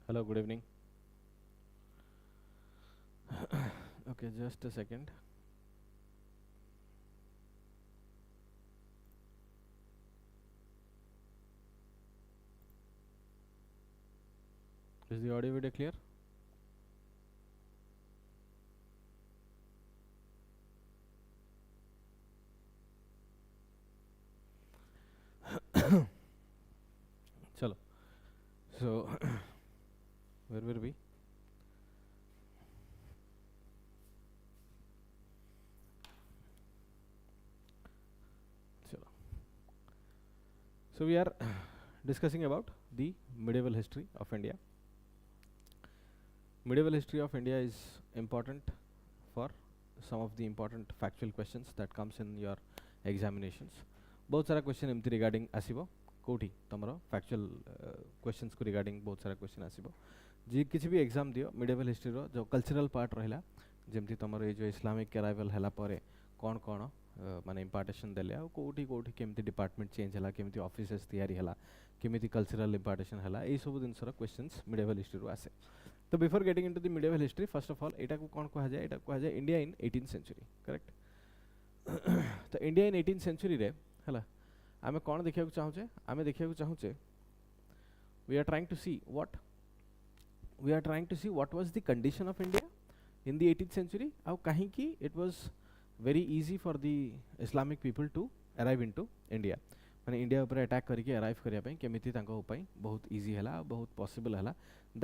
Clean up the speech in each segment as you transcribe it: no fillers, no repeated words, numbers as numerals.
Hello, good evening. Okay, just a second. Is the audio video clear? Chalo. So, where were we? Chalo. So, we are discussing about the medieval history of India. Medieval history of India is important for some of the important factual questions that comes in your examinations. बहुत सारा question एमती regarding आसीबो कोठी तमरो factual questions को regarding बहुत सारा question आसीबो जी किसी भी exam दियो मिडिवल हिस्ट्री रो जो कल्चरल पार्ट रहिला जेमती तमरो ए जो इस्लामिक अराइवल हला परे कोन कोन माने इंपार्टेशन देले आ कोठी कोठी केमती डिपार्टमेंट चेंज हला केमती ऑफिसेस तयारी हला केमती कल्चरल इंपार्टेशन हला ए सब दिन सर क्वेश्चंस मिडिवल हिस्ट्री रो आसे तो before getting into the medieval history first of all एटा को कोन कहा जाय एटा कहा जाय India in 18th century correct तो इंडिया इन 18th सेंचुरी रे हला आमे कोन देखिया को चाहूचे आमे देखिया को चाहूचे we are trying to see what was the condition of India in the 18th century how kahin ki it was very easy for the Islamic people to arrive into India माने India ऊपर attack करके arrive करिया पई केमिति तांको उपाय बहुत easy हला बहुत पॉसिबल हला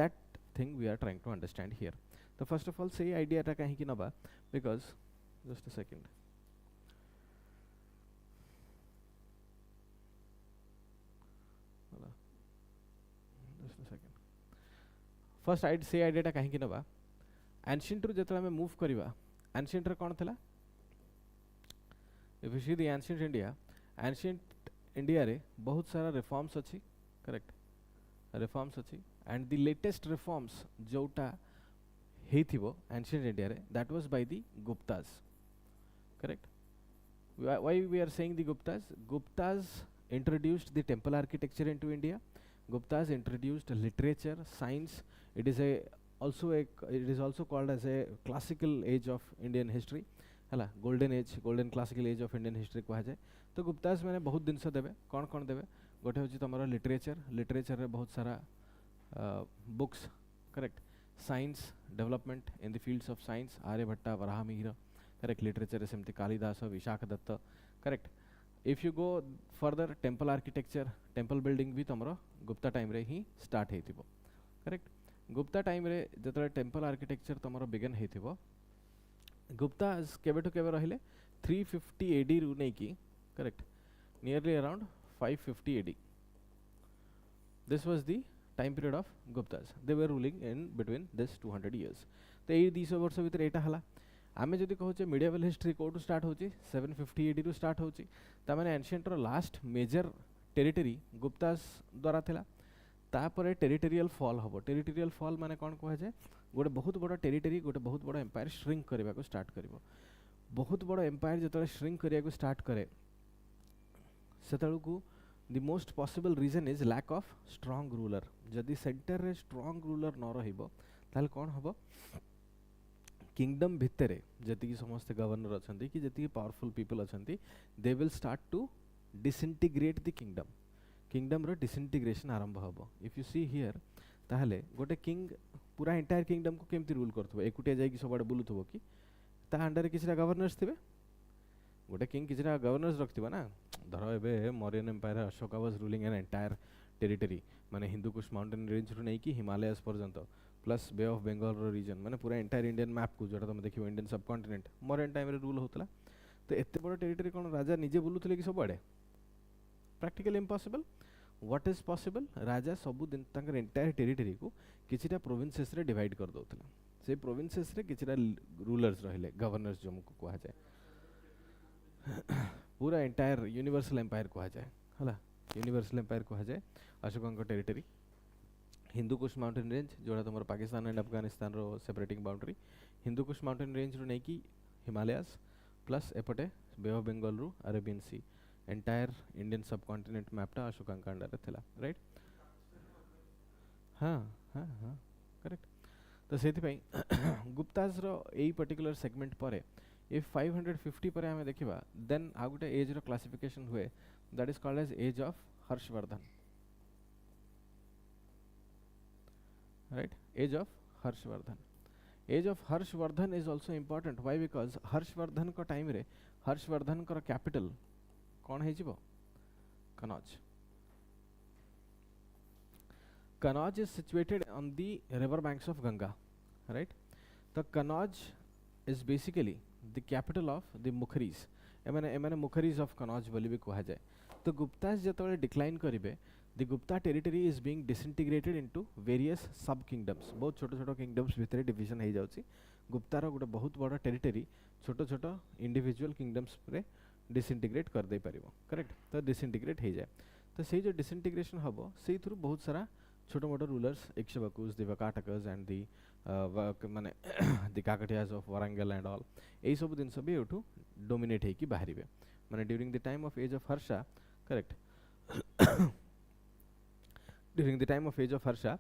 that thing we are trying to understand here तो फर्स्ट ऑफ ऑल से आइडिया ता काहे कि नबा because just a second just a second first आइड से आइडिया ता काहे कि नबा एंशिएंट रु जतला में मूव करिवा एंशिएंट रे कोन थला if you see the ancient India रे बहुत सारा रिफॉर्म्स अछि करेक्ट रिफॉर्म्स अछि एंड द लेटेस्ट रिफॉर्म्स जोटा हेथिबो एंशिएंट इंडिया रे that was by the Guptas correct why we are saying the Guptas introduced the temple architecture into India. Guptas introduced literature, science. It is also called as a classical age of Indian history. हला golden classical age of Indian history कहा जाए तो गुप्तास मैंने बहुत दिन से देवे कौन देवे गोटे होची तमरो लिटरेचर रे बहुत सारा books correct science development in the fields of science Aryabhatta Varahamihira correct literature सेमती Kalidasa Vishakhadatta correct if you go further temple architecture temple building भी तमरो गुप्ता टाइम रे ही स्टार्ट हेतिबो करेक्ट गुप्ता टाइम रे जतरे टेम्पल आर्किटेक्चर तमरो बिगिन हेतिबो गुप्ता केबेटो केबे रहिले 350 एडी रु नै की correct nearly around 550 AD this was the time period of Guptas they were ruling in between this 200 years तो ए 200 वर्ष भीतर एटा हला आमे जदि कहूचे मिडिवल हिस्ट्री कोटू स्टार्ट होची 750 एडी रु स्टार्ट होची ता माने एंशिएंट रो लास्ट मेजर टेरिटरी गुप्तास द्वारा थिला तापरे टेरिटोरियल फॉल हबो टेरिटोरियल फॉल माने कोन कहै छै गोटे बहुत बड़ा टेरिटरी गोटे बहुत बड़ा एम्पायर श्रिंक करबा को स्टार्ट करबो बहुत बड़ा एम्पायर जतरे श्रिंक करिया को स्टार्ट करे सेतळु को the most possible reason is lack of strong ruler जदि सेंटर रे स्ट्रांग रूलर न रहिबो ताल कोन हबो किंगडम भितरे जति की समस्त गवर्नर अछंती कि जति पावरफुल पीपल अछंती they will start to disintegrate the kingdom रो डिसइंटीग्रेशन आरंभ हबो इफ यू सी हियर ताहले गोटे किंग पूरा एंटायर किंगडम को केमती रूल करथबो एकुटिया जाई कि सबडे बुलुथबो कि ता अंडर किछरा गवर्नर्स थिबे गोटे किंग किछरा गवर्नर्स रखथिबो ना धरो एबे Mauryan empire Ashoka was ruling an entire territory माने हिंदुकुश माउंटेन रेंज रु नै कि हिमालयस पर्यंत प्लस बे ऑफ बंगाल रो रीजन माने पूरा एंटायर इंडियन मैप को जोटा तुम देखिबो Indian subcontinent modern time रे रूल होतला तो एते बड़ टेरिटरी कोन राजा निजे बुलुथले कि सबडे practically impossible what is possible राजा सब दिन तांकर एंटायर टेरिटरी को किछिटा प्रोविंसेस रे डिवाइड कर दोतला से प्रोविंसेस रे किछिटा रूलर्स रहले गवर्नर्स जो को कहा जाय पूरा एंटायर यूनिवर्सल एम्पायर कहा जाय हला यूनिवर्सल एम्पायर कहा जाय अशोकन को टेरिटरी हिंदुकुश माउंटेन रेंज जोड़ा तुम पाकिस्तान एंड अफगानिस्तान रो separating boundary Hindukush mountain range रू नहीं कि हिमालयास प्लस एपटे बे ऑफ बंगाल रू Arabian sea entire Indian subcontinent मैपटा अशोकांक अंडर थिला राइट हाँ हाँ हाँ करेक्ट। तो से गुप्ताज रो एई पर्टिकुलर सेगमेंट पर if 550 पर हमें देखिबा देन आ गुटे एज रो क्लासिफिकेशन हुए that is called age age of Harshavardhana, right, age of Harshavardhana. As of Harshavardhana is also important why because Harshavardhana को टाइम रे हर्षवर्धन को कैपिटल कौन है जीवो Kannauj. Kannauj is situated on the river banks of Ganga, right. तो Kannauj is basically the capital of the Maukharis, एमाने Maukharis of Kannauj बोली भी कहा जाए। तो गुप्तास जतबे डिक्लाइन करिवे the Gupta territory is being disintegrated into various सब किंगडम्स, बहुत छोट छोट किंगडम्स भितर डिवीजन हो जाउची। गुप्तार गोटे बहुत बड़ा टेरिटरी छोट छोट इंडिविजुअल किंगडम्स रे डिसइंटीग्रेट कर दे परिबो, करेक्ट। तो डिसइंटीग्रेट हो जाए। तो से जो डिसइंटीग्रेशन हबो से थ्रू बहुत सारा छोट मोट rulers Ikshvakus the Vakatakas and the माने the Kakatiyas of Warangal and all एई सब दिन सब एठू डोमिनेट हेकी बाहरिबे माने during the time of age of Harsha, correct. During the time of age of Harsha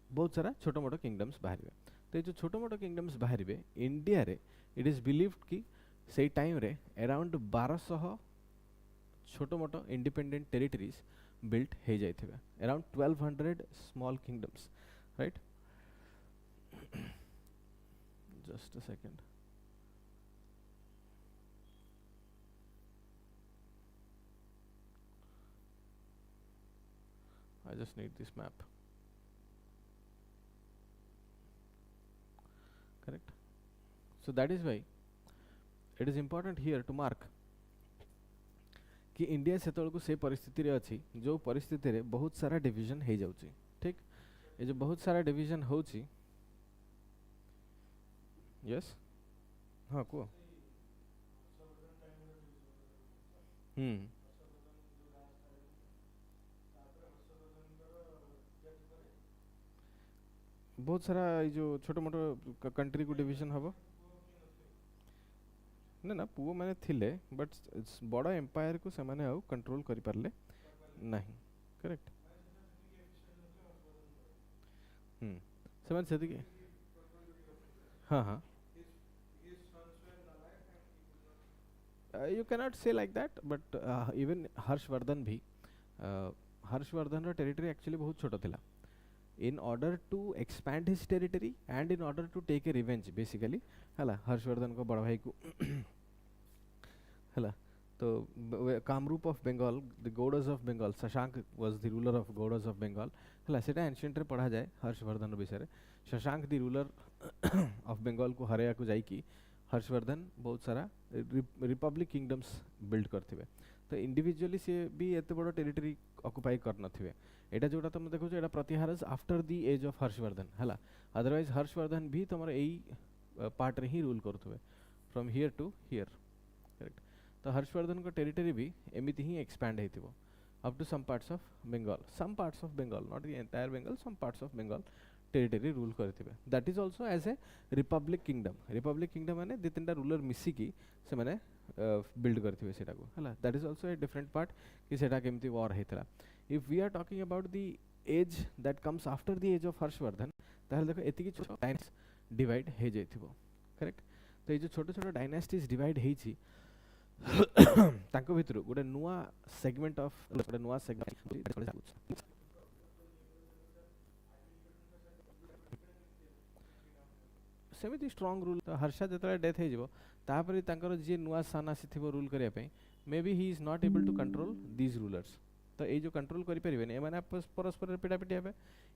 बहुत सारा छोट मोट किंगडम्स बाहरिबे। तो ये जो छोट मोट किंगडम्स बाहरिबे इंडिया रे इट इज बिलीव्ड कि सेई टाइम रे अराउंड 1200 छोट मोट इंडिपेंडेंट टेरिटरीज built हो जाइथिबे, around 1200 small kingdoms, right? Just a second. I just need this map, correct? So that is why it is important here to mark कि India से से परिस्थिति रे अछि जो परिस्थिति रे बहुत सारा डिवीजन हो जाउची, ठीक। ये जो बहुत सारा डिवीजन होची, यस हाँ को बहुत सारा ये जो छोट मोट कंट्री को डिवीजन हबो ना ना पुओ माने थिले बट बड़ एम्पायर को से माने आउ कंट्रोल करि परले नहीं, करेक्ट। से माने सेति हाँ हाँ यू कैन नॉट से like that but even Harshvardhan भी हर्षवर्धन रो टेरिटरी एक्चुअली बहुत छोटा थिला। in order to expand his territory and in order to take a revenge basically हला हर्षवर्धन को बड़ा भाई को हला तो Kamrup of Bengal the Gaudas of Bengal Shashank was the ruler of Gaudas of Bengal हला सेटा एंशिएंट रे पढ़ा जाए हर्षवर्धन विषय Shashank the ruler of Bengal को हराया को जाई कि हर्षवर्धन बहुत सारा रिपब्लिक किंगडम्स बिल्ड करथिबे। तो इंडिविजुअली से भी एते बड़ टेरिटरी ऑक्युपाई कर नथिबे। एटा जोटा तुम देखो एटा Pratiharas after the age of Harshavardhana हला, अदरवाइज हर्षवर्धन भी तुम एई पार्ट रे ही रूल करथुबे from here to here, correct. तो हर्षवर्धन को टेरिटरी भी एमिति ही एक्सपैंड हेतिबो up to some parts of Bengal, not the entire Bengal, some parts of Bengal territory rule करथिबे। That is also age a republic kingdom माने द तीनटा रूलर मिसी की से माने बिल्ड करथिबे सेटा को हला। That is also a different part कि सेटा केमति वॉर हेतला। If we are talking about the age that comes after the age of Harshavardhana ताहले देखो एति की छोट डायनेस्टी डिवाइड हे जैथिबो, करेक्ट। तो ये जो छोट छोट डायनेस्टीज डिवाइड हेछि तांको भितरु गोटे नुआ सेगमेंट ऑफ गोटे नुआ सेगमेंट सेमिति स्ट्रांग रूल। तो हर्षा जतले डेथ हे जिवो तापरे तांकर जे नुआ सन आसीथिबो रूल करिया पे maybe he is not able to control these rulers. तो ये जो कंट्रोल करि परिबे ने माने परस्पर पिटापिटी हेबे,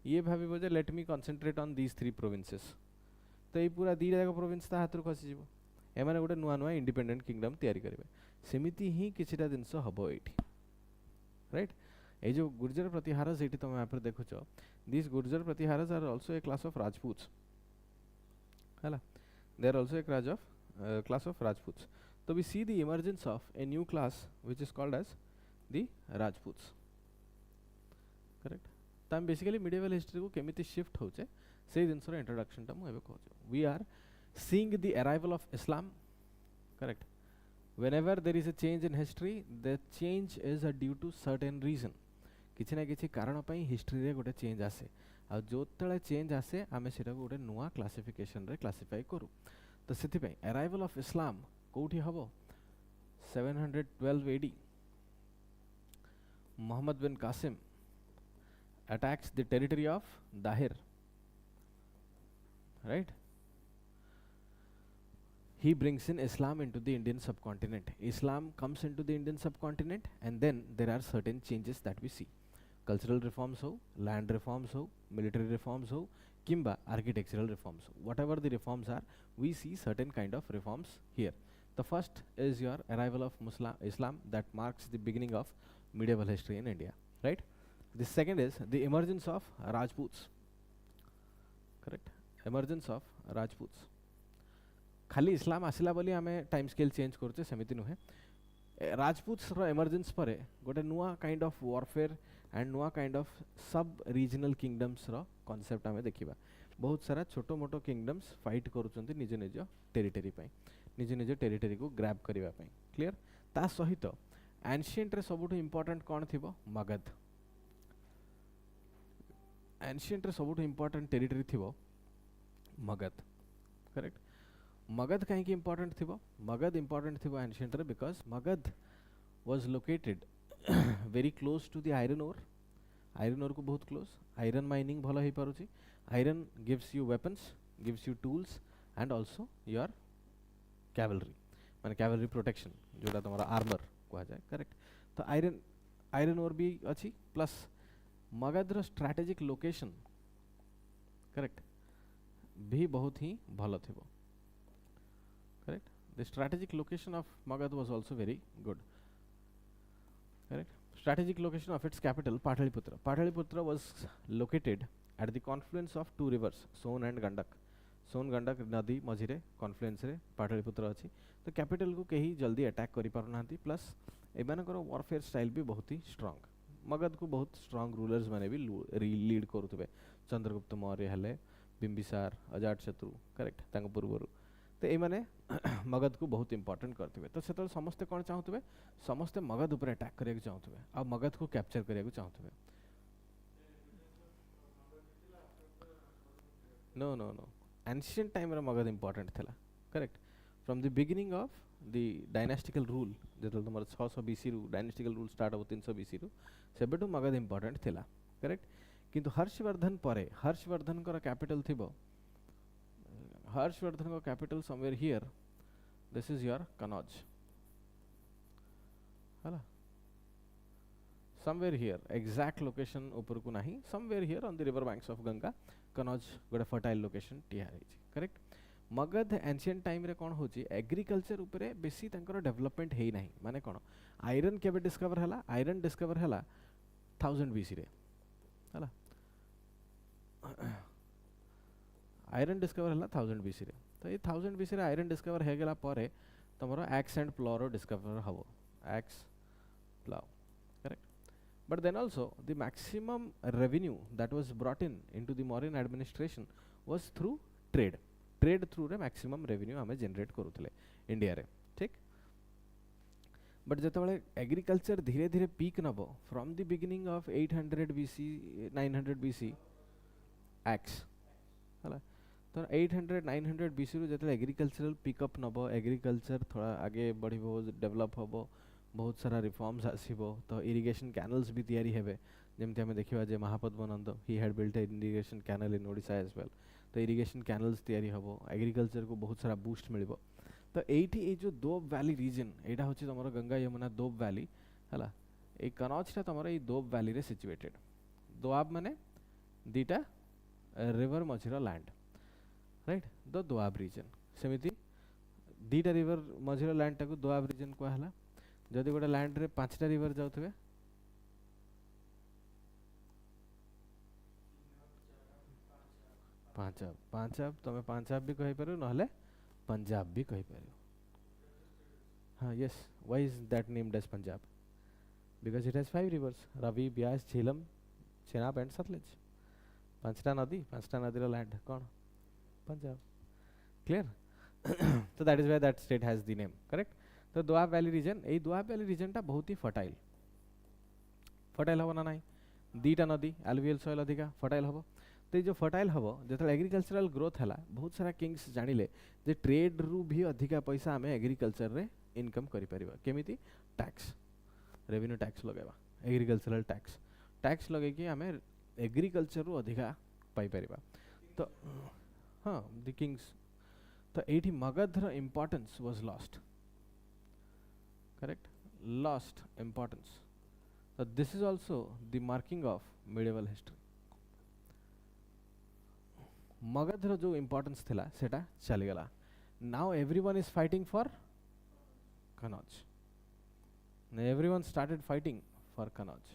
ये भाबिबो जे let me concentrate on these three provinces. तो ये पूरा दी जाक प्रोविंस ता हाथ रु खसी जिवो, ए माने गोटे नुआ नुआ इंडिपेंडेंट किंगडम तयारी करिवे। सेमिति ही किछिटा दिनस हबो एठी, राइट। ए जो गुर्जर प्रतिहारस एठी तुम यहाँ पर देखुछो, this Gurjara Pratiharas are also a class of Rajputs हला, they are also a class of Rajputs. तो we see the emergence of a new class which is called as the Rajputs, correct। तो हम बेसिकली medieval history को केमिति शिफ्ट होचे से दिनसर introduction टा मु एबे कहूँ। we are seeing the arrival of Islam, correct। whenever there is a change in history the change is due to certain reason किछि ना किछि कारण पई हिस्ट्री रे गोटे चेंज आसे आ जोतले चेंज आसे आमे सेटा गोटे नुआ क्लासिफिकेशन रे क्लासिफाई करू तो सेति पई अराइवल ऑफ इस्लाम कोठी हबो 712 AD Muhammad bin Qasim attacks the territory of Dahir, right? He brings in Islam into the Indian subcontinent. Islam comes into the Indian subcontinent, and then there are certain changes that we see. Cultural reforms ho, land reforms ho, military reforms ho, kimba architectural reforms. Whatever the reforms are, we see certain kind of reforms here. The first is your arrival of Islam that marks the beginning of medieval history in India, right? The second is the emergence of Rajputs, correct? Emergence of Rajputs. खाली इस्लाम आसिला बोली आमे time scale change करते सेमिति नुहे राजपूत्स रो emergence परे गोटे नुआ kind of warfare and नुआ kind of सब रीजनल किंगडम्स रो कांसेप्ट आमे देखिबा बहुत सारा छोटो मोटो किंगडम्स फाइट करूचंती निज निज टेरिटरी पई निज निज टेरिटरी को ग्रैब करिवा पई क्लियर ता सहित एंशिएंट रे सबुठु इंपोर्टेंट कोन थिबो मगध एंशिएंट रे सबुठु इंपोर्टेंट टेरिटरी थिबो Magadh correct Magad kahinki important thibo Magad important thibo ancient re because Magad was located very close to the iron ore ko bahut close iron mining bhalo hei paruchi iron gives you weapons gives you tools and also your cavalry mane cavalry protection जोटा तुम्हारा armor कहा जाए correct तो iron ore भी अच्छी plus Magad रो strategic location correct भी बहुत ही भलो थिबो correct the strategic location of Magad was also very good correct strategic location of its capital Pataliputra was located at the confluence of two rivers Son and Gandak nadi mazhire confluence re Pataliputra अछि तो capital को कहीं जल्दी attack करि पारु नांती plus एमानकर warfare style भी बहुत ही strong Magadh को बहुत स्ट्रांग रूलर्स माने भी लीड करूथबे चंद्रगुप्त मौर्य हले बिंबिसार अजातशत्रु करेक्ट तांग पूर्वरु तो ये माने मगध को बहुत इंपोर्टेंट करथिबे तो सेतल समस्ते कोन चाहथबे समस्ते मगध ऊपर अटैक करिया चाहथबे आ मगध को कैप्चर करिया चाहथबे नो एंशिएंट टाइम रे मगध इंपोर्टेंट थिला correct from the beginning of the dynastical rule जेतल तमर 600 बीसी रु डायनास्टिकल रूल स्टार्ट हो 300 बीसी रु सेबेटू मगध इंपोर्टेंट थिला करेक्ट किंतु हर्षवर्धन परे हर्षवर्धन कर कैपिटल थिबो Harshvardhan ko capital somewhere here this is your Kanauj hala somewhere here exact location upar ku nahi somewhere here on the river banks of Ganga Kanauj got a fertile location tiya heichi correct Magad ancient time re kon hochi agriculture upare besi tankar development hei nahi mane kon iron kebe discover hela iron discover hela 1000 BC re hala iron discover हला 1000 BC रे तो ये 1000 BC रे iron discover हे गेला परे तमरो axe and plough रो डिस्कवर हबो axe plough correct but then also the maximum revenue that was brought in into the Mauryan administration was through trade through रे मैक्सिमम रेवेन्यू हमें जनरेट करूथले इंडिया रे ठीक बट जतबळे एग्रीकल्चर धीरे धीरे पीक नबो from the beginning of 800 BC 900 BC axe हला तो 800 900 बीसी रु जतले एग्रीकल्चरल पिकअप नबो एग्रीकल्चर थोड़ा आगे बढ़िबो डेवलप होबो बहुत सारा रिफॉर्म्स आसीबो तो इरिगेशन कैनल्स भी तैयारी हेबे जेमते हमें देखिबा जे Mahapadmananda he had built a irrigation canal in Odisha as well तो इरिगेशन कैनल्स तैयारी होबो एग्रीकल्चर को बहुत सारा बूस्ट मिलिबो तो एठी ए जो दोब वैली रीजन एटा होची तमरो गंगा यमुना दोब वैली हला ए कनौज ता तमरो ए दोब वैली रे सिचुएटेड दोआब माने दीटा रिवर मझिरा land right the doab region सेमिति दीटा रिवर मझिरा लैंड टाको दोआब रीजन को हला जदि गोटे लैंड रे पांचटा रिवर जाउथबे पांचाब तमे पांचाब भी कहि पारो नहले पंजाब भी कहि पारो हां yes why is that named as Punjab because it has 5 rivers Ravi Beas Jhelum Chenab and Sutlej पांचटा नदी रो लैंड कौन पंजाब क्लियर तो that is why that state has the name correct तो दोआब वैली रीजन ए दोआब वैली रीजन टा बहुत ही फर्टाइल हो ना नहीं दीटा नदी एलुवियल सॉइल अधिका फर्टाइल हम तो जो फर्टाइल हम जो एग्रीकल्चरल ग्रोथ है बहुत सारा किंग्स जानिले जे ट्रेड रु भी अधिका पैसा आम एग्रीकल्चर रे इनकम करि परिबा केमिति टैक्स रेवेन्यू टैक्स लगेबा एग्रीकल्चरल टैक्स टैक्स लगे कि आम एग्रीकल्चर रु अधिका पाई परिबा तो हाँ द किंग्स तो एठी मगधर importance was lost correct lost importance so this is also the marking of medieval history मगधर जो इंपोर्टेंस थिला सेटा चली गला now everyone is fighting for Kannauj now everyone started fighting for Kannauj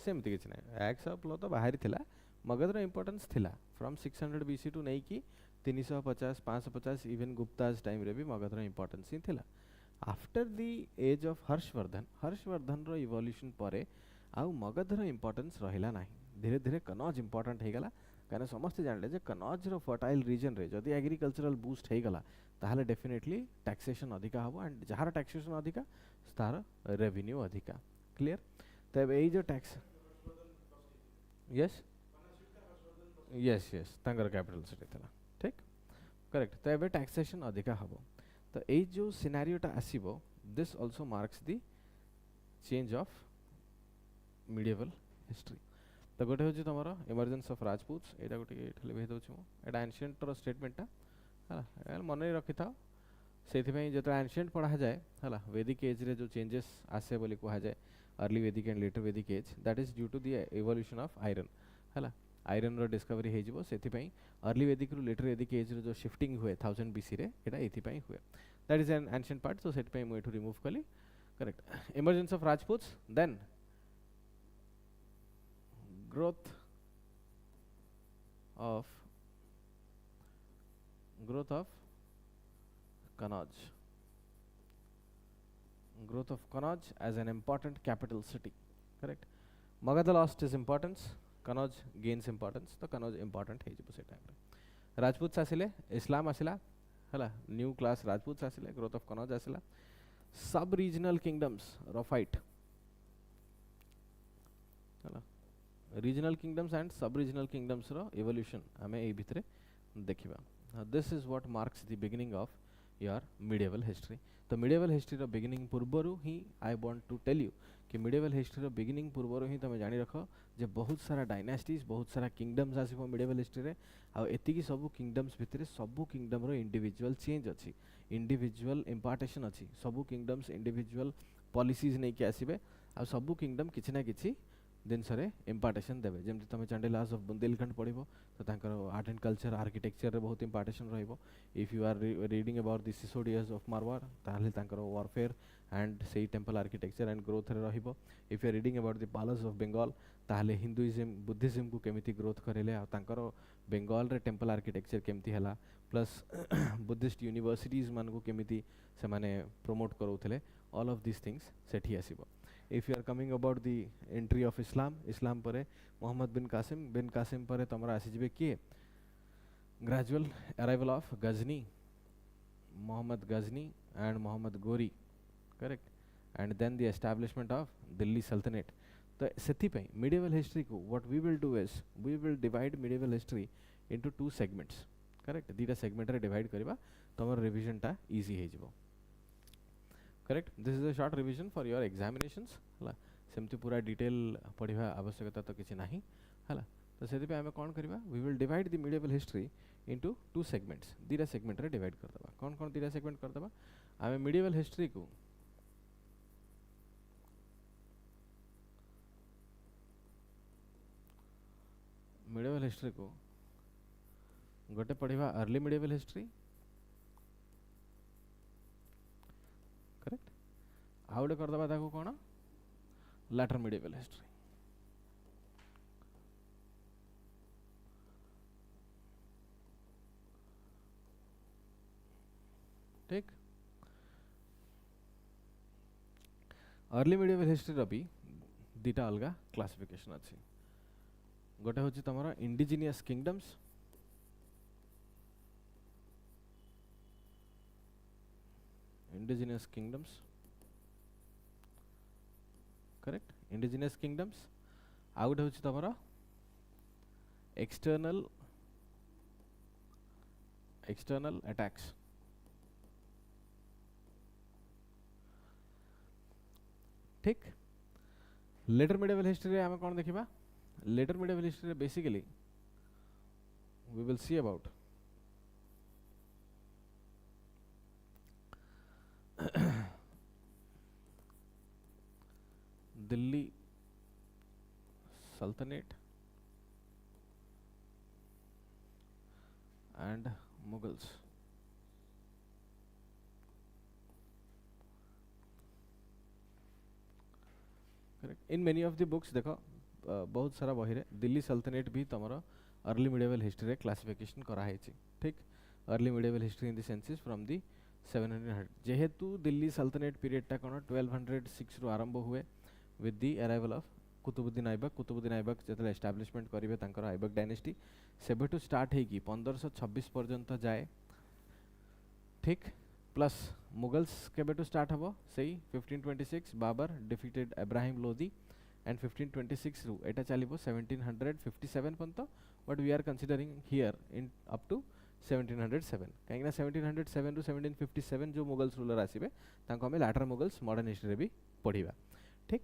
सेमती किसी ना एक्स प्लो तो बाहरी थिला मगधर इंपोर्टेंस थिला फ्रॉम 600 बीसी टू नहीं कि 350 550 इवन गुप्ताज टाइम रे भी मगधर इंपोर्टेंस ही थिला after the age of Harshavardhana रो इवोल्यूशन परे आउ मगधर इंपोर्टेंस रहिला नाही धीरे धीरे कनौज इंपोर्टेंट हे गला काने समस्त जानले जे कनौज रो फर्टाइल रीजन रे जदी एग्रीकल्चरल बूस्ट हे गला ताहले डेफिनेटली टैक्सेशन अधिका हबो एंड जहार टैक्सेशन अधिका तार रेवेन्यू अधिका क्लियर तब ए जो टैक्स यस यस यस तांगर कैपिटल सिटी थिला ठीक करेक्ट तो एबे टैक्सेशन अधिका हबो तो ए जो सिनेरियोटा आसीबो this also marks the change of medieval history तो गोटे होची तमरो इमर्जेंस ऑफ राजपूट्स एटा गोटे एठले भेद होची मो एटा एंशिएंट रो स्टेटमेंटटा हला मन रखि थाओ सेथि पई जतो एंशिएंट पढ़ा जाए हला वैदिक एज रे जो चेंजेस आसे बोली कहा जाए early Vedic and later Vedic age that is due to the evolution of iron हला आयरन रो डिस्कवरी हे जिवो सेथि पई अर्ली वैदिक रु लेटर वैदिक एज रो जो शिफ्टिंग हुए 1000 बीसी रे एटा एथि पई हुए that is an ancient part so सेथि पई मु एठु रिमूव कली correct emergence of Rajputs then growth of Kannauj as an important capital city correct Magadha lost its importance Kannauj gains importance तो Kannauj important हे जिवो से टाइम रे राजपूत आसिले इस्लाम आसिला हला न्यू क्लास राजपूत आसिले ग्रोथ ऑफ Kannauj आसिला सब रीजनल किंगडम्स रो फाइट हला regional kingdoms and sub regional kingdoms रो इवोल्यूशन हमें ए भितरे देखिबा this is what marks the beginning of your medieval history तो मिडिएवल हिस्ट्री रो बिगिनिंग पूर्वरु ही I want to tell you कि मिडिएवल हिस्ट्री रो बिगिनिंग पूर्वरु ही तमे जानि रखो जे बहुत सारा डायनास्टीज बहुत सारा किंगडम्स आसीबो मिडिएवल हिस्ट्री रे आ एति की सब किंगडम्स भितरे सब किंगडम रो इंडिविजुअल चेंज अछि इंडिविजुअल इंपार्टेशन अछि सब किंगडम्स इंडिविजुअल पॉलिसीज नै के आसीबे आ सब किंगडम किछि ना किछि दिन सरे इंपार्टेशन देबे जेमति तमे चांडिलास ऑफ बुंदेलखंड पढिबो तो तांकर आर्ट एंड कल्चर आर्किटेक्चर रे बहुत इंपार्टेशन रहइबो if you are reading about the Sisodias of Marwar ताहले तांकर वॉरफेयर एंड सेई टेंपल आर्किटेक्चर एंड ग्रोथ रे रहइबो if you are reading about the Palas of Bengal ताहले हिंदुइज्म बुद्धिज्म को केमिति ग्रोथ करेले आ तांकर बंगाल रे टेंपल आर्किटेक्चर केमिति हला प्लस बुद्धिस्ट यूनिवर्सिटीज मान को केमिति से माने प्रमोट करूथले ऑल ऑफ दिस थिंग्स सेठी आसीबो if you are coming about the entry of Islam परे मोहम्मद बिन कासिम परे तमरा आसी जिबे के gradual arrival of Ghazni Muhammad Ghazni and Muhammad Ghori correct and then the establishment of Delhi Sultanate तो सेथि पई medieval history को what we will do is we will divide medieval history into two segments correct दीटा segment रे divide करबा तमर revision टा easy हे जिवो correct this is a short revision for your examinations हला सेमति पूरा डिटेल पढिबा आवश्यकता तो किछि नाही हला तो सेति पे हमें कोन करबा we will divide the medieval history into two segments दीटा सेगमेंट रे डिवाइड कर दबा कोन कोन दीटा सेगमेंट कर दबा हमें medieval history को गोटे पढिबा अर्ली medieval history करेक्ट आउडे कर दबा ताको कोन लेटर medieval history ठीक अर्ली medieval history रबी दीटा अलगा क्लासिफिकेशन अछि गोटे होची तमरा indigenous kingdoms indigenous kingdoms, correct, indigenous kingdoms. ଆଉ ଗୋଟେ ହେଉଛି ତମର external attacks. ठीक, later medieval history रे आमे कोन देखिबा? Later medieval history रे basically we will see about Delhi Sultanate and Mughals. Correct. In many of the books देखो बहुत सारा बही रे दिल्ली सल्तनेट भी तमरो अर्ली मिडिवल हिस्ट्री रे क्लासिफिकेशन करा है ठीक early medieval history in the senses from the 700 जेहेतु दिल्ली सल्तनेट पीरियड टा कोन 1206 रु आरंभ हुए with the arrival of Qutbuddin Aibak जतले एस्टैब्लिशमेंट करिवे तांकर ऐबक डायनेस्टी सेबेटू स्टार्ट हेकी 1526 पर्यंत जाए ठीक प्लस मुगल्स केबेटू स्टार्ट हबो सेई 1526 बाबर डिफीटेड इब्राहिम लोदी एंड 1526 रु एटा चलिबो 1757 पर्यंत but we are considering here in up to 1707 काहेकि ना 1707 रु 1757 जो मुगल्स रूलर आसीबे तांको हमें लाटर मुगल्स मॉडर्न हिस्ट्री रे भी पढ़िबा ठीक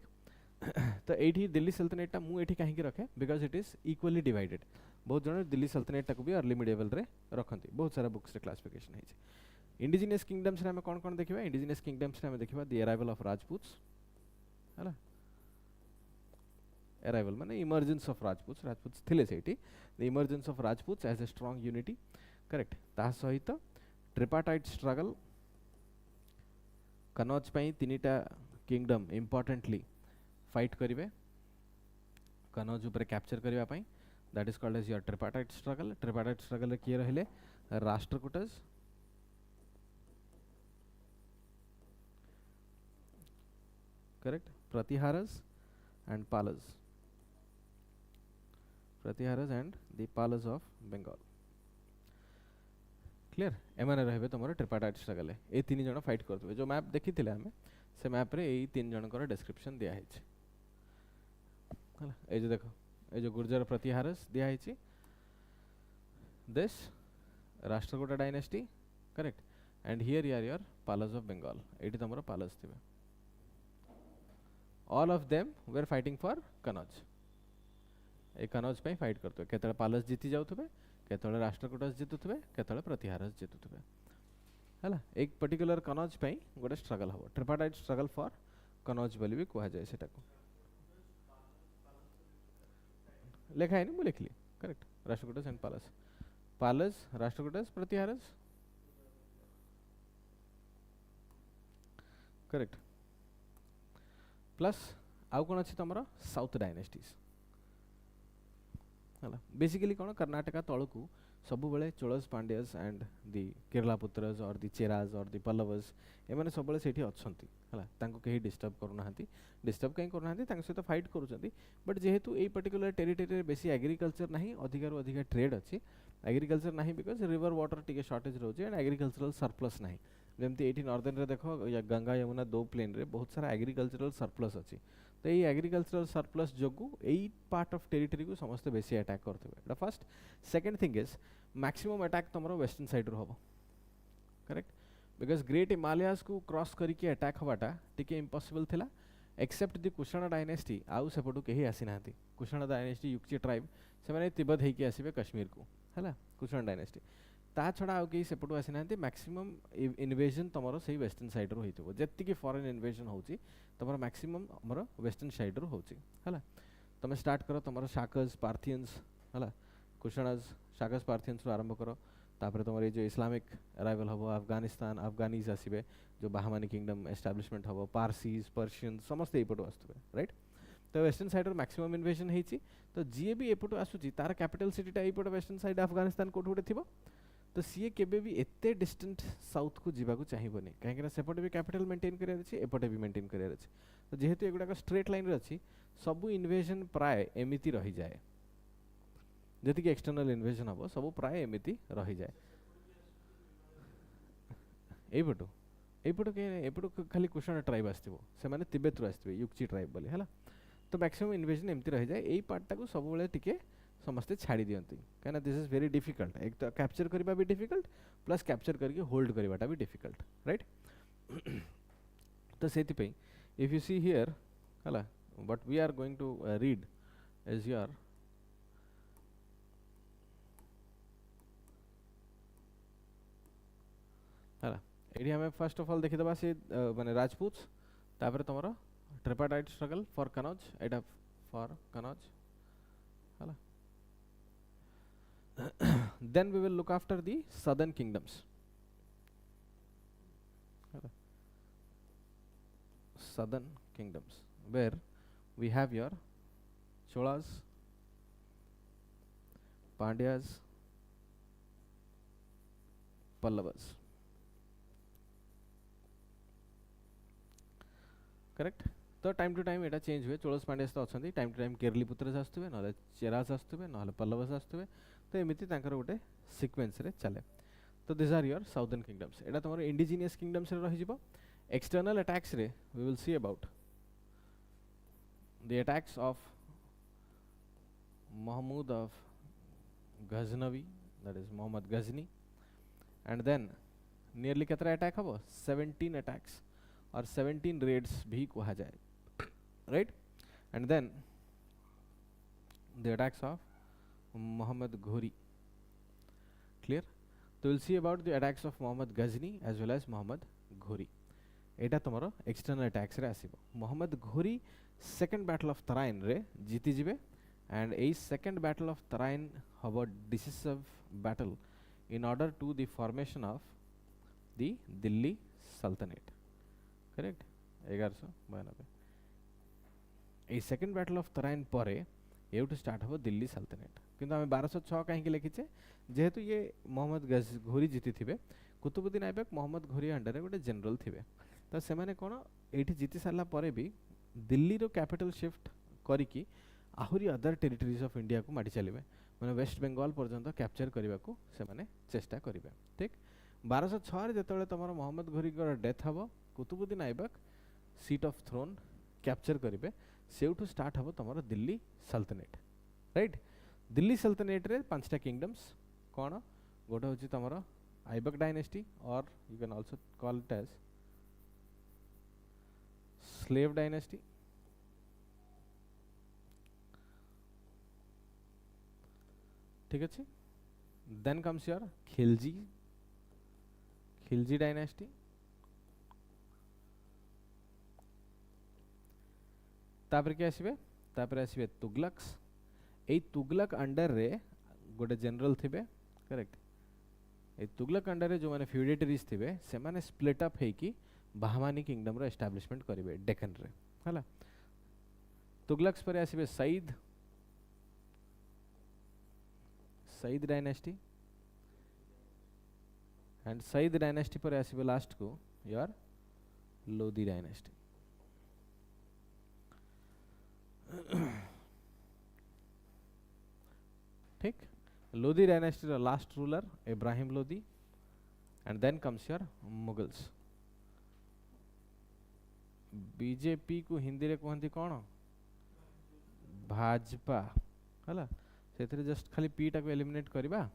तो एठी दिल्ली सल्तनेट टा मु एठी काहे की रखे because it is equally divided बहुत जण दिल्ली सल्तनेट टा को भी अर्ली मिडिवल रे रखंती बहुत सारा बुक्स रे क्लासिफिकेशन है इंडिजिनियस किंगडम्स रे हमें कोन कोन देखिबा इंडिजिनियस किंगडम्स रे हमें देखिबा द अराइवल ऑफ राजपूत्स हैला अराइवल माने इमर्जेंस ऑफ राजपूत्स थिले सेठी the emergence of Rajputs as a strong unity correct ता सहित ट्रिपाटाइट स्ट्रगल कनौज पई तीनिटा किंगडम इंपोर्टेंटली फाइट करिवे कनौज ऊपर कैप्चर करिवा पई that is called as your tripartite struggle रे किए रहले Rashtrakutas correct Pratiharas and Palas and the Palas of Bengal clear एमाने रहबे तमरो ट्रिपाटाइट स्ट्रगल ए तीन जण फाइट करथबे जो मैप देखिथिले हमें से मैप रे एई तीन जण कर डिस्क्रिप्शन दिया है हला ए जो देखो ए जो गुर्जर प्रतिहारस दिया है this Rashtrakuta dynasty correct and here you are your Palas of Bengal एटी तमरो पालस थिबे all of them were fighting for Kannauj ए कनौज पे फाइट करथबे केतळे पालस जीति जाउथबे केतळे राष्ट्रकूटस जितुथबे केतळे प्रतिहारस जितुथबे हला एक पर्टिकुलर कनौज पे गोटे स्ट्रगल हबो ट्रिपाटाइट स्ट्रगल फॉर कनौज बोली भी कहा जाए सेटा को लेखा है मु लिखली correct Rashtrakutas and Palas Rashtrakutas Pratiharas correct plus आउ कोन अछि तमरा साउथ डायनेस्टीज हला बेसिकली कोन कर्नाटका तळकू सबु बेले चोळस पांड्यास एंड दी केरला पुत्रस और दी चेरास और दी पल्लवस ए माने सब बेले सेठी अछंती हला तांको केही डिस्टर्ब करू नाहंती डिस्टर्ब कहीं करू नाहंती तांको सहित फाइट करूचंती बट जेहेतु ए पर्टिकुलर टेरिटरी रे बेसी एग्रीकल्चर नाही अधिकार अधिका ट्रेड अछि एग्रीकल्चर नाही बिकॉज़ रिवर वाटर टिके शॉर्टेज रहउची एंड एग्रीकल्चरल सरप्लस नाही जेमती एठी नॉर्दर्न रे देखो या गंगा यमुना दो प्लेन रे बहुत सारा एग्रीकल्चरल सरप्लस अछि तो ये एग्रीकल्चरल सरप्लस जोगु एई पार्ट ऑफ टेरिटरी को समस्त बेसी अटैक करथबे the first second thing is maximum attack तमरो वेस्टर्न साइड रो हबो करेक्ट बिकॉज़ ग्रेट हिमालयस को क्रॉस करके अटैक हवाटा टिके इम्पॉसिबल थिला एक्सेप्ट द कुषाण डायनेस्टी आउ सेपटू केही आसी नाहंती कुषाण डायनेस्टी युक्ची ट्राइब से माने तिब्बत हेकी आसीबे कश्मीर को हला कुषाण डायनेस्टी ता छड़ा आउ केही सेपटू आसी नाहंती मैक्सिमम इन्वेजन तमरो सही वेस्टर्न साइड रो होइतबो जेत्ती की फॉरेन इन्वेजन होची तमरो मैक्सिमम हमरो वेस्टर्न साइड रो होची हला तमे स्टार्ट करो तमरो शाकस पार्थियंस हला कुषाणस शाकस पार्थियंस रो आरंभ करो तापर तमरो जो इस्लामिक अराइवल हबो अफगानिस्तान अफगानीज आसीबे जो बाहमानी किंगडम एस्टैब्लिशमेंट हबो पारसीज पर्शियन समस्त एपटो आस्तबे राइट तो वेस्टर्न साइड रो मैक्सिमम इन्वेजन हेची तो जीए भी एपटो आसुची तार कैपिटल सिटी टा एपटो वेस्टर्न साइड अफगानिस्तान कोठ उठे थिबो तो सीए केबे भी एते डिस्टेंट साउथ को जीवा को चाहिबोनी काहे कि सेपटे भी कैपिटल मेंटेन करियर अछि एपटे भी मेंटेन करियर अछि तो जेहेतु एगुडा का स्ट्रेट लाइन रे अछि सब इन्वेजन प्राय एमिति रही जाए जति कि एक्सटर्नल इन्वेजन हबो सब प्राय एमिति रही जाए एपटो एपटू खाली कुशन ट्राइब आसथिबो से माने तिब्बत रु आसथिबे युक्ची ट्राइब बोली हला तो मैक्सिमम इन्वेजन एमती रही जाए एई पार्ट टाको सब बेले टिके समस्ते छाड़ी दियंती कहना दिस इज वेरी डिफिकल्ट एक तो कैप्चर करबा भी डिफिकल्ट प्लस कैप्चर करके होल्ड करबाटा भी डिफिकल्ट राइट तो सेति पे इफ यू सी हियर हला what we are going to read is your हला एडी हमें फर्स्ट ऑफ ऑल देखि दबा से माने राजपूत तापर तमरो ट्रिपाटाइट struggle for Kannauj Etah for Kannauj हला then we will look after the southern kingdoms हला southern kingdoms where we have your Cholas, Pandyas, Pallavas. Correct? तो time to time Etah change हुए चोलस पांड्यास तो अछंती टाइम टू टाइम केरली पुत्र आस्तुबे नले चेरास आस्तुबे नले पल्लवस आस्तुबे तो एमिति तांकर गोटे सीक्वेंस रे चले तो this are your southern kingdoms एटा तमरो इंडिजिनियस किंगडम्स रे रहि जिवो एक्सटर्नल अटैक्स रे we will see about the attacks of Mahmud of Ghaznavi, that is Muhammad Ghazni, and then nearly कितना attack हबो 17 attacks और 17 raids भी कहा जाए right and then the attacks of Muhammad Ghori clear तो we'll see about the attacks of Muhammad Ghazni as well as Muhammad Ghori Etah तमरो external attacks रे आसीबो Muhammad Ghori second battle of Tarain रे जीति जिबे and ए second battle of Tarain हबो decisive battle in order to the formation of the Delhi sultanate correct 1192 ए second battle of Tarain परे एउट स्टार्ट हबो दिल्ली सल्तनेट किंतु हमें 1206 काहे के लिखिचे जेहेतु ये मोहम्मद घोरी जीति थिबे कुतुबुद्दीन ऐबक मोहम्मद घोरी अंडर रे गोटे जनरल थिबे तो से माने कोन एठी जीति साला परे भी दिल्ली रो कैपिटल शिफ्ट करिकी आहुरी अदर टेरिटरीज ऑफ इंडिया को माडी चलिबे माने वेस्ट बंगाल पर्यंत कैप्चर करबा को से माने चेष्टा करिवे ठीक 1206 रे जतले तमरो मोहम्मद घोरी को डेथ हबो Qutubuddin Aibak seat of throne capture करिवे सेउटू स्टार्ट हबो तमरो Delhi sultanate right Delhi sultanate रे पांचटा किंगडम्स कोन गोटे होची तमरो ऐबक डायनेस्टी और you can also call it as slave dynasty ठीक अछि then comes your Khilji dynasty तापर के आसीबे तुगलक्स ए तुगलक अंडर रे गोटे जनरल थिबे करेक्ट ए तुगलक अंडर रे जो माने फ्यूडेटरीज थिबे से माने स्प्लिट अप हे की बाहमानी किंगडम रो एस्टैब्लिशमेंट करिवे डेक्कन रे हला तुगलक्स पर आसीबे Sayyid dynasty and Sayyid dynasty पर आसीबे लास्ट को योर लोदी डायनेस्टी ठीक लोदी डायनेस्टी रो last ruler Ibrahim Lodi and then comes your Mughals BJP को हिंदी रे कहंती कोन भाजपा हला सेथरे जस्ट खाली पी टा को एलिमिनेट करबा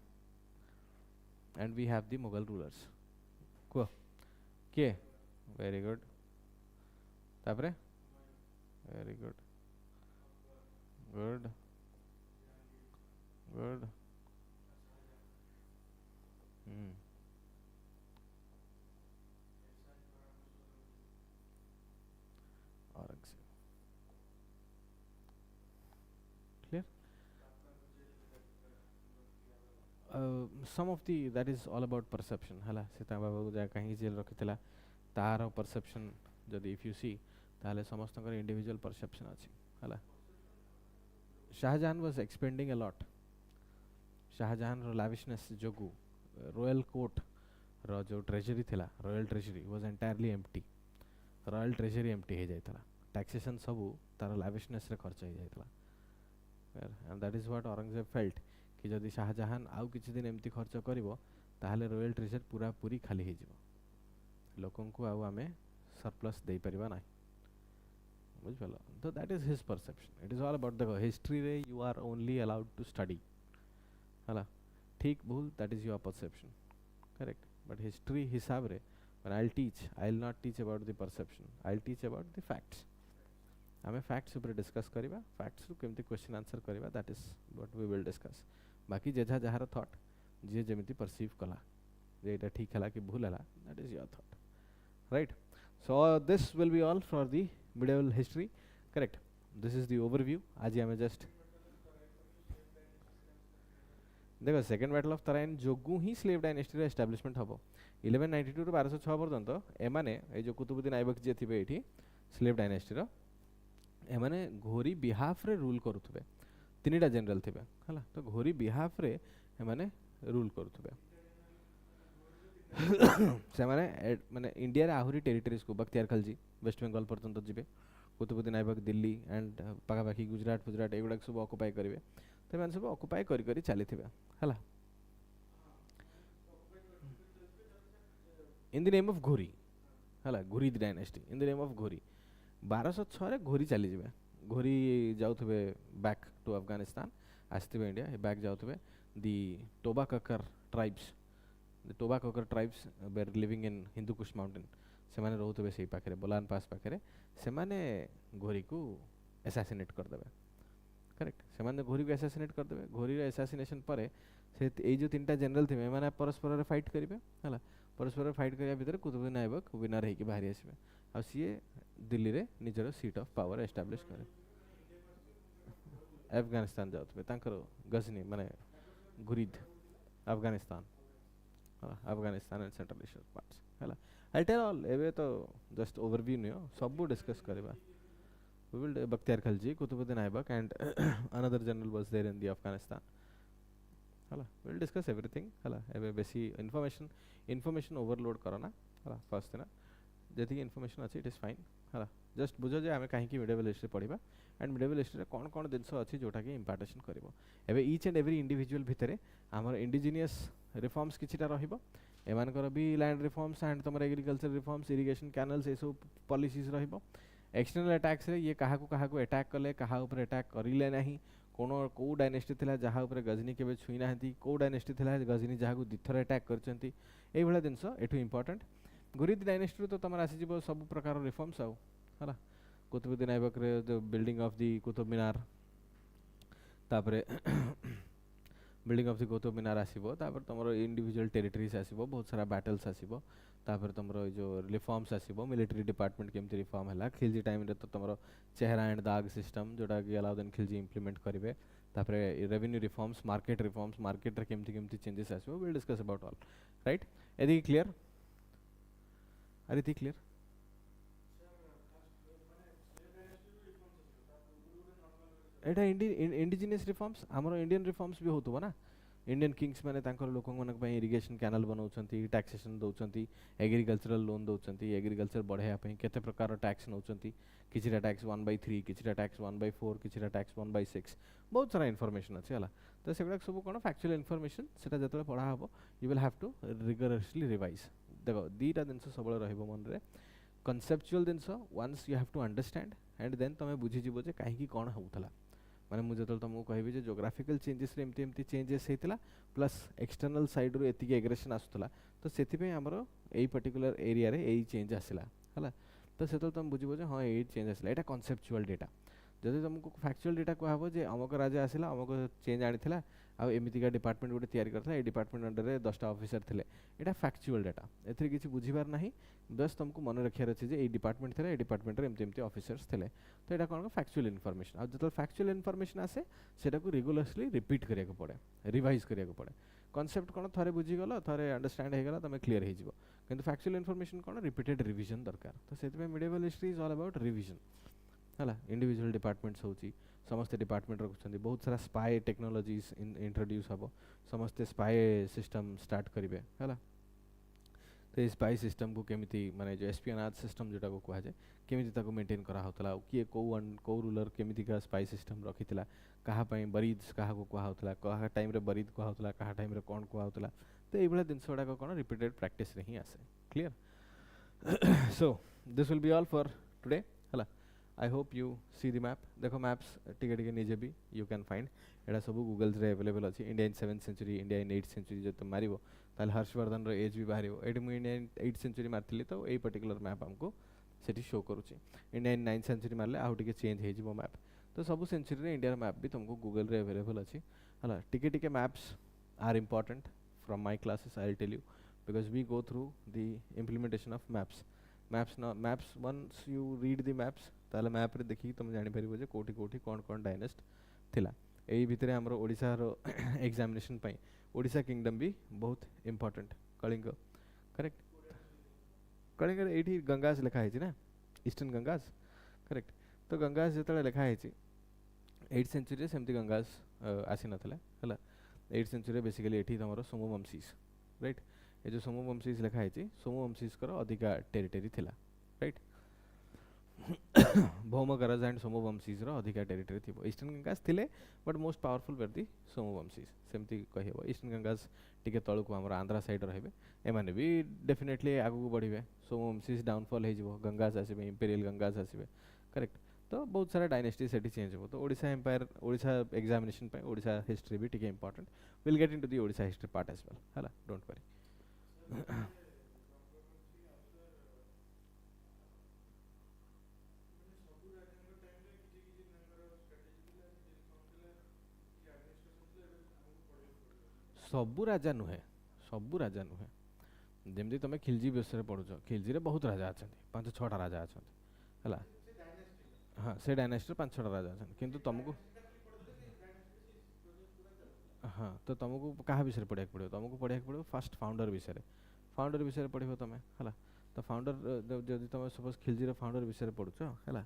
and we have the Mughal rulers को के वेरी गुड तापरे very good good good clear some of the that is all about perception hala Sita babu जा कहीं जेल रखितला तार परसेप्शन जदि इफ यू सी ताले समस्त इंडिविजुअल परसेप्शन अछि हाला Shahjahan was expending a lot Shahjahan रो लाविशनेस जोगु रॉयल कोर्ट रो जो ट्रेजरी थिला royal treasury was entirely empty royal treasury empty हे जायतला टैक्सेशन सबु तार लाविशनेस रे खर्च हे जायतला and that is what Aurangzeb felt कि जदि शाहजहां आउ किछि दिन एम्ति खर्च करिवो ताहले रॉयल ट्रेजर पूरा पूरी खाली हे जिवो लोकन को आउ आमे सरप्लस दे परिबा नाही बुझ पलो तो that is his perception it is all about the history रे you are only allowed to study हला ठीक भूल that is your perception correct but history हिसाब रे when I'll teach I'll not teach about the perception I'll teach about the facts आमे facts ऊपर discuss करिबा facts रु केमती क्वेश्चन आंसर करिबा that is what we will discuss बाकी जेझा जहार थॉट जे जेमिति परसीव कला जे एटा ठीक हला कि भूल हला that is your thought right so this will be all for the medieval history correct this is the overview आज आमे जस्ट देखो सेकंड बैटल ऑफ तराइन जोगु ही स्लेव डायनेस्टी रे एस्टैब्लिशमेंट हबो 1192 रु 1206 पर्यंत एमाने ए जो कुतुबुद्दीन ऐबक जे थिबे एठी स्लेव डायनेस्टी रो एमाने घोरी बिहाफ रे रूल करूथबे तीनटा जनरल थिबे हला तो घोरी बिहाफ रे एमाने रूल करूथबे से माने इंडिया रे आहुरी टेरिटरीज को बख्तियार खलजी वेस्ट बंगाल पर्यंत जिबे कुतुबुद्दीन ऐबक दिल्ली एंड पाखापाखी गुजरात एगुड़ा सब ऑक्युपाई करिवे तो मैंने सब ऑक्युपाई करी करी चली थिबे हला इन द नेम ऑफ घोरी हला घोरी dynasty in the name of घोरी 1206 रे घोरी चली जिबे घोरी जाउथबे back to Afghanistan आस्थिबे India back जाउथबे the टोबाककर tribes where living in Hindu Kush mountain से माने रहउथबे सेही पाखरे बोलान पास पाखरे से माने घोरी को असैसिनेट कर देबे करेक्ट से माने घोरी को असैसिनेट कर देबे घोरी रे असैसिनेशन परे से ए जो तीनटा जनरल थिबे माने परस्पर रे फाइट करिवे हला परस्पर फाइट करिया भीतर कुतुबुद्दीन ऐबक विनर हेकी बाहरी आसीबे आ सीए दिल्ली रे निजर सीट ऑफ पावर एस्टैब्लिश करे अफगानिस्तान जाउथबे तांकर गजनी माने Ghurid Afghanistan Afghanistan and central Asia parts हला आई टेल ऑल एबे तो जस्ट ओवरव्यू नियो सब डिस्कस करबा we will Bakhtiyar Khalji Qutbuddin Aibak and another general was there in the Afghanistan हला विल डिस्कस एवरीथिंग हला एबे बेसी इन्फॉर्मेशन ओवरलोड करना हला फर्स्ट ना जति इन्फॉर्मेशन अछि इट इज फाइन हला जस्ट बुझो जे हमें काहे की मिडिवल हिस्ट्री पढिबा एंड मिडिवल हिस्ट्री रे कोन कोन दिनस अछि जोटा की इंपार्टेशन करबो एबे ईच एंड एवरी इंडिविजुअल भितरे हमर इंडिजिनियस रिफॉर्म्स किछिटा रहिबो एमानकर भी लैंड रिफॉर्म्स एंड तमर एग्रीकल्चर रिफॉर्म्स इरिगेशन कैनल्स ए सब पॉलिसीज रहिबो एक्सटर्नल अटैक्स रे ये काहा को अटैक कले काहा ऊपर अटैक करिले नाही कोनो को डायनेस्टी थिला जहा ऊपर गजनी केबे छुई नाहंती को डायनेस्टी थिला गजनी जहा को दिथर अटैक करचंती एई भला दिनस एठु इंपोर्टेंट गुरीद डायनेस्टी तो तमर आसी जिवो सब प्रकार रिफॉर्म्स आउ हला कुतुबुद्दीन ऐबक रे the building of the Qutub Minar तापरे building of the Qutub Minar आसीबो तापर तमरो इंडिविजुअल टेरिटरीज आसीबो बहुत सारा बैटल्स आसीबो तापर तमरो जो रिफॉर्म्स आसीबो मिलिटरी डिपार्टमेंट केमती रिफॉर्म हला खिलजी टाइम रे तो तमरो चेहरा एंड दाग सिस्टम जोटा कि अलाउद्दीन खिलजी इंप्लीमेंट करिवे तापरे रेवेन्यू रिफॉर्म्स मार्केट रे केमती चेंजेस आसीबो will discuss about all right एदी क्लियर आर इति क्लियर एटा इंडिजिनियस रिफॉर्म्स हमरो इंडियन रिफॉर्म्स भी होतबो ना इंडियन किंग्स माने तांकर लोकन मनक पई इरिगेशन कैनल बनाउछंती टैक्सेशन दउछंती एग्रीकल्चरल लोन दउछंती एग्रीकल्चर बढ़ाया पई केते प्रकार टैक्स नउछंती किछिटा टैक्स 1/3 किछिटा टैक्स 1/4 किछिटा टैक्स 1/6 बहुत सारा इन्फॉर्मेशन अछि हला तो सेगुडा सब कोन फैक्चुअल इन्फॉर्मेशन सेटा जतले पढा हबो you will have to rigorously revise देखो दीटा दिनस सबले रहइबो मन रे कॉन्सेप्चुअल दिनस once you have to understand and then तमे बुझि जिवो जे काहे की कोन होउथला माने मु जतल तुमको कहबी जे ज्योग्राफिकल चेंजेस रे एमती चेंजेस हेतिला प्लस एक्सटर्नल साइड रो एतिके एग्रेशन आसुतला तो सेति पे हमरो एई पर्टिकुलर एरिया रे एई चेंज आसिला हला तो सेतल तुम बुझिबो जे हां एई चेंज आसिला एटा कॉन्सेप्चुअल डेटा जदि तुमको फैक्चुअल डेटा कहबो जे अमक राजा आसिला अमक चेंज आनिथिला आ एमिति का डिपार्टमेंट गोटे तयारी करथला ए डिपार्टमेंट अंडर रे 10टा ऑफिसर थिले एटा फैक्चुअल डेटा एथि किछि बुझिबार नाही बस तुमको मन रखियार अछि जे ए डिपार्टमेंट थिले ए डिपार्टमेंट रे एमति ऑफिसर्स थिले तो एटा कोन फैक्चुअल इन्फॉर्मेशन आ जतल फैक्चुअल इन्फॉर्मेशन आसे सेटा को रेगुलरली रिपीट करिया को पड़े रिवाइज करिया को पड़े कॉन्सेप्ट कोन थरे बुझी गलो थरे अंडरस्टैंड हे गला तमे क्लियर हे जिवो किंतु फैक्चुअल इन्फॉर्मेशन कोन रिपीटेड रिवीजन दरकार तो सेति में medieval history is all about revision हला इंडिविजुअल डिपार्टमेंट्स होची समस्त डिपार्टमेंट रखुछंदी बहुत सारा स्पाई टेक्नोलॉजीज इंट्रोड्यूस हबो समस्त स्पाई सिस्टम स्टार्ट करिवे हला तो स्पाई सिस्टम को केमिति माने जो एस्पियोनाज सिस्टम जोटा को कहा जाय केमिति ताको मेंटेन करा होतला किए को रूलर केमिति का स्पाई सिस्टम रखितला कहा पई बरीद कहा को कहा होतला कहा टाइम रे बरीद कहा होतला कहा टाइम रे कोन कहा होतला तो एबला दिन सोडा को कोन रिपीटेड प्रैक्टिस रे ही आसे clear So this will be all for today hala. I hope you see the map. देखो maps टिके टिके निजे भी you can find एटा सब गूगल रे अवेलेबल अछि. India in 7th century, India in 8th century जो तुम मारिबो ताले हर्षवर्धन रो एज भी बाहरिबो. एटी मु इंडिया इन 8th सेंचुरी मारथिली तो एई पर्टिकुलर मैप हमको सेठी शो करूची. इंडिया इन 9th सेंचुरी मारले आउ टिके चेंज हे जिवो मैप. तो सब सेंचुरी रे इंडिया मैप भी तुमको गूगल रे अवेलेबल अछि हाला. टिके टिके maps are important from my classes. I'll tell you because we go through the implementation of maps. Once you read the maps ताले मैप रे देखि तुम जानि परिबो जे कोठी कोठी कोन कोन डायनेस्ट थिला. एई भितरे हमरो ओडिसा रो एग्जामिनेशन पई ओडिसा किंगडम भी बहुत इंपोर्टेंट. कलिंग करेक्ट. कलिंग एठी गंगास लिखा है ना, ईस्टर्न गंगास करेक्ट. तो गंगास जेतले लिखा है 8th सेंचुरी सेमती गंगास आसी नथले हला. 8th सेंचुरी बेसिकली एठी तमरो सोमो वंशीस राइट. ए जो सोमो वंशीस लिखा है सोमो वंशीस कर अधिका टेरिटरी थिला राइट. भौम गरज एंड सोमो वंशीस रो अधिका टेरिटरी थिबो. ईस्टर्न गंगास थिले बट मोस्ट पावरफुल वर दी सोमो वंशीस सेमती कहिबो. ईस्टर्न गंगास टिके तळको हमर आंध्रा साइड रहबे. एमाने भी डेफिनेटली आगु बढ़िबे. सोमो वंशीस डाउनफॉल हे जिवो. Gangas आसीबे, imperial Gangas आसीबे correct. तो बहुत सारा डायनेस्टी सेठी चेंज हो. तो ओडिसा एम्पायर ओडिसा एग्जामिनेशन पे ओडिसा हिस्ट्री भी टिके important. Will get into the Odisha history part as well हला. Don't worry. सबु राजा नुहे, सबु राजा नुहे. जेमती तमे खिलजी विषय पढुछ. खिलजी रे बहुत राजा अछंती. 5-6टा राजा अछंती हला. हाँ से डायनेस्टी 5-6टा राजा अछंती. किंतु तुमको हाँ तो तुमको कहा विषय पढ़िया पड़ो. तुमको पढ़िया पड़ो फर्स्ट फाउंडर विषय. फाउंडर विषय पढ़िबो तमे हला. तो फाउंडर जदि तुम सपोज खिलजी रे फाउंडर विषय पढ़ुछ हला.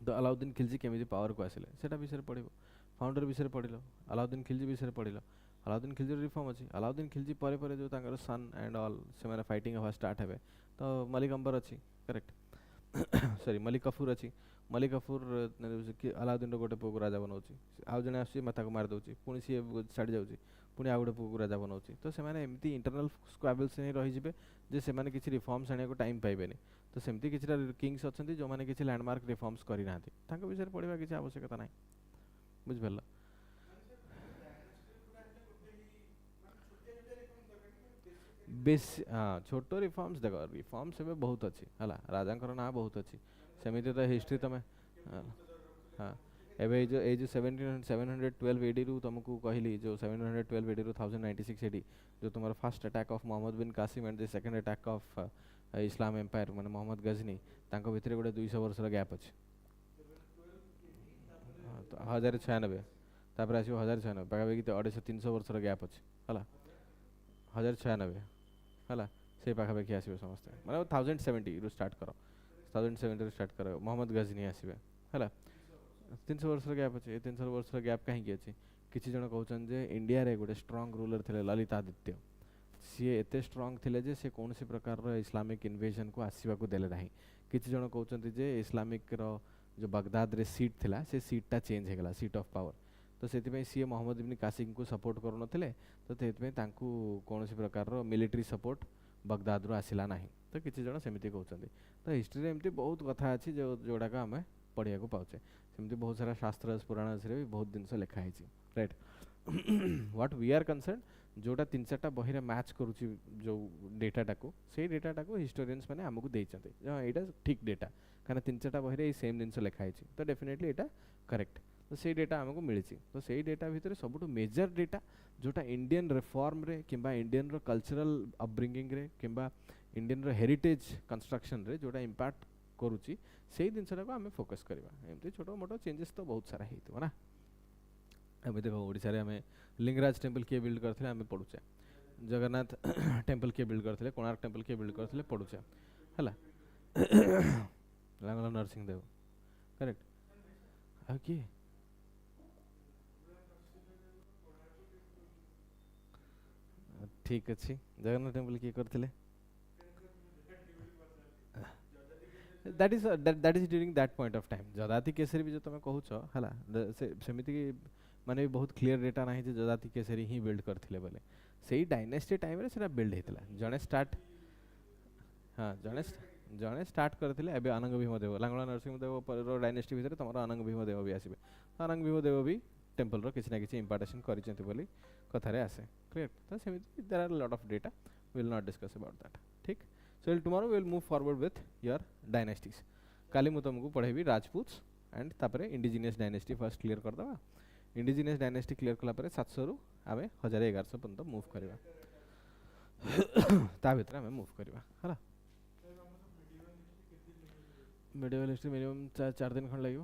तो अलाउद्दीन खिलजी केमिति पावर को आसिले सेटा विषय पढ़िबो. फाउंडर विषय पढ़िलो. अलाउद्दीन खिलजी विषय पढ़िलो. अलाउद्दीन खिलजी रिफॉर्म अछि. अलाउद्दीन खिलजी परे परे जो तांगर सन एंड ऑल से माने फाइटिंग हवा स्टार्ट हेबे. तो मलिक अंबर अछि करेक्ट. सॉरी मलिक कफूर अछि. मलिक कफूर अलाउद्दीन रो गोटे पुको राजा बनाउछि. आउ जने आसी माथा को मार दउछि. पुनी सी छाडी जाउछि. पुनी आ गोटे पुको राजा बनाउछि. तो से माने एम्ति इंटरनल स्क्वाबल्स नै रहि जिबे जे से माने किछि रिफॉर्म्स आने को टाइम पाइबेनी. तो सेमती किछिटा किंग्स अछंती जो माने किछि लैंडमार्क रिफॉर्म्स करि नाथि. तांको विषय पढिबा किछि आवश्यकता नै. बुझ भेल. बेस हाँ छोटो रिफॉर्म्स देखो. रिफॉर्म्स एबे बहुत अछि हला. राजांकर ना बहुत अछि. सेमिति तो हिस्ट्री तमे हाँ एबे ए जो 712 एडी रु तुमको कहली जो 712 एडी रु 1096 एडी जो तुम्हारा first attack of Muhammad bin Qasim and the second attack of Islam empire माने मोहम्मद गजनी तांको भितरे गोटे 200 वर्ष गैप अछि. तो 1096 तापर आसीबो 1096 पाखापाखि 250-300 वर्ष गैप अछि हला. 1096 हला से पाखापाखि आसीबे समस्त माने 1070 रु स्टार्ट करो. 1070 रु स्टार्ट करो. मोहम्मद गजनी आसीबे हला. 300 वर्ष गैप अछि. 300 वर्ष गैप काहे कि अछि. किछि जण कहउछन जे इंडिया रे गोटे स्ट्रांग रूलर थिले ललितादित्य. सी एते स्ट्रांग थिले जे से कोनसी प्रकार रो इस्लामिक इन्वेजन को आसीबा को देले नाही. किछि जण कहउछन जे इस्लामिक रो जो बगदाद रे सीट थिला से सीट चेंज हे गला सीट ऑफ पावर. तो सेति पे सी मोहम्मद इब्न कासिम को सपोर्ट करू नथिले. तो सेति पे तांकू कोनसी प्रकार रो मिलिटरी सपोर्ट बगदाद रो आसिला नाही. तो किछि जण सेमिति कहउछन. तो हिस्ट्री रे एम्ति बहुत कथा अछि जो जोडा का हमें पढ़िया को पाउचे. सेमती बहुत सारा शास्त्र पुराण से भी बहुत जिनस लिखा है right. What we are concern जोटा 3-4टा बही रे मैच करूची जो डेटाटा को से डेटाटा को हिस्टोरियंस माने हमकु देइचंते. एटा ठीक डेटा काना 3-4टा बही रे सेम जिनस लिखा है. तो डेफिनेटली एटा करेक्ट. तो से डेटा हमकु मिलिची. तो से डेटा भीतर सबटु मेजर डेटा जोटा इंडियन रिफॉर्म रे किंबा इंडियन रो कल्चरल अपब्रिंगिंग रे किंबा इंडियन रो हेरिटेज कंस्ट्रक्शन रे जोटा इंपैक्ट करूची से जिनसटा को हमें फोकस करबा. एमती छोटो मोटो चेंजेस तो बहुत सारा हेतो ना. अबे देखो ओडिसा रे हमें लिंगराज टेंपल के बिल्ड करथिले हमें पढुचे. जगन्नाथ टेंपल के बिल्ड करथिले. कोणार्क टेंपल के बिल्ड करथिले पढुचे हला. लांगला नरसिंह देव करेक्ट. आ की ठीक अछि. जगन्नाथ टेंपल के करथिले that is during that point of time. जदाति Kesari भी जो तुम कहूछ हला से सेमिति माने बहुत क्लियर डेटा नाही जे जदाति केसरी ही बिल्ड करथिले बोले. सेही डायनेस्टी टाइम रे सेटा बिल्ड हेतला. जणे स्टार्ट हाँ जड़े स्टार्ट करते एबे अनंग भीमदेव लांगड़ा नरसिंहदेव डायनेस्टी भितर तुम अनंग भीमदेव भी आसबे अनंग भीमदेव भी टेम्पल रो किसी ना किसी इंपार्टेशन करिसेंति बोली कथारे आसे क्लियर तो सेमिति there are lot of data will not discuss about that ठीक so tomorrow will move forward with your dynasties काली मु तुमको पढ़ेबी राजपूत्स एंड तापरे इंडिजिनियस डायनेस्टी फर्स्ट क्लियर कर दवा इंडिजिनियस डायनेस्टी क्लियर कला परे 700 रु आमे 1100 पर्यंत मूव करबा ता भितर आमे मूव करबा हला मेडिवल हिस्ट्री मिनिमम 4 दिन खंड লাগিব